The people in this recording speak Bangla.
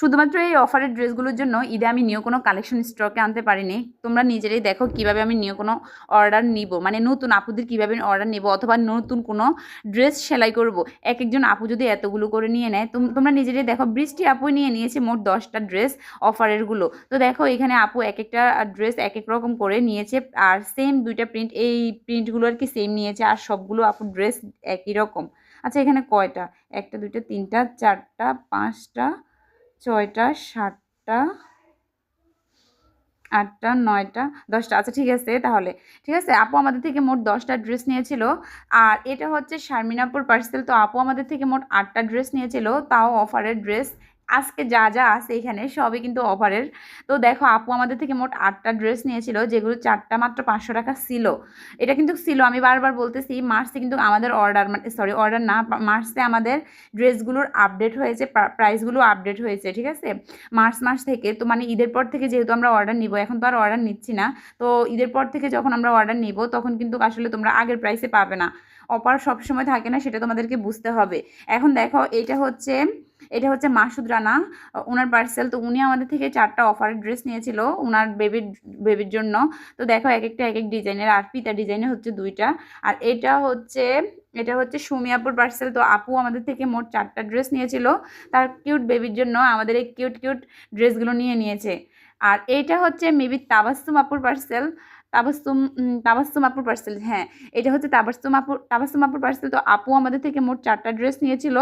শুধুমাত্র এই অফারের ড্রেসগুলোর জন্য ঈদে আমি নিউ কোনো কালেকশন স্টকে আনতে পারিনি। তোমরা নিজেরাই দেখো কিভাবে আমি নিউ কোনো অর্ডার নিব, মানে নতুন আপুদের কিভাবে অর্ডার নিব অথবা নতুন কোনো ড্রেস সেলাই করব। এক একজন আপু যদি এতগুলো করে নিয়ে নেয়, তোমরা নিজেরাই দেখো। বৃষ্টি আপু নিয়েছে মোট 10টা ড্রেস অফারেরগুলো। তো দেখো এখানে আপু এক একটা ড্রেস এক এক রকম করে নিয়েছে, আর সেম দুইটা প্রিন্ট, এই প্রিন্টগুলো আর কি সেম নিয়েছে, আর সবগুলো আপু ড্রেস একই রকম। আচ্ছা এখানে কয়টা, একটা দুইটা তিনটা চারটা পাঁচটা ছয়টা সাতটা আটটা নয়টা 10টা। আচ্ছা ঠিক আছে, তাহলে ঠিক আছে। আপু আমাদের থেকে মোট 10টা ড্রেস নিয়েছিল। আর এটা হচ্ছে শারমিনাপুর পার্সেল। তো আপু আমাদের থেকে মোট 8টা ড্রেস নিয়েছিল, তাও অফারের ড্রেস। আজকে যা যা আছে এখানে সবই কিন্তু অফারের। তো দেখো আপু আমাদের থেকে মোট 8টা ড্রেস নিয়েছিল, যেগুলো 4টা মাত্র 500 টাকা ছিল। এটা কিন্তু ছিল, আমি বারবার বলতেছি, মার্চে কিন্তু আমাদের অর্ডার, মানে সরি অর্ডার না, মার্চে আমাদের ড্রেসগুলোর আপডেট হয়েছে, প্রাইসগুলো আপডেট হয়েছে, ঠিক আছে। মার্চ মাস থেকে, তো মানে ঈদের পর থেকে যেহেতু আমরা অর্ডার নিব, এখন তো আর অর্ডার নিচ্ছি না। তো ঈদের পর থেকে যখন আমরা অর্ডার নিব তখন কিন্তু আসলে তোমরা আগের প্রাইসে পাবে না। অফার সবসময় থাকে না, সেটা তোমাদেরকে বুঝতে হবে। এখন দেখো এটা হচ্ছে মাসুদ রানা, ওনার পার্সেল। তো উনি আমাদের থেকে 4টা অফারের ড্রেস নিয়েছিল ওনার বেবির জন্য। তো দেখো এক একটা এক এক ডিজাইনের, আর পিতা ডিজাইনের হচ্ছে 2টা। আর এটা হচ্ছে সুমিয়াপুর পার্সেল। তো আপু আমাদের থেকে মোট 4টা ড্রেস নিয়েছিল তার কিউট বেবির জন্য, আমাদের এই কিউট কিউট ড্রেসগুলো নিয়েছে। আর এইটা হচ্ছে মেবি তাবাস্সুম আপুর পার্সেল। তাবাস্সুম আপুর পার্সেল, হ্যাঁ এটা হচ্ছে তাবাস্সুম আপুর পার্সেল। তো আপু আমাদের থেকে মোট 4টা ড্রেস নিয়েছিল।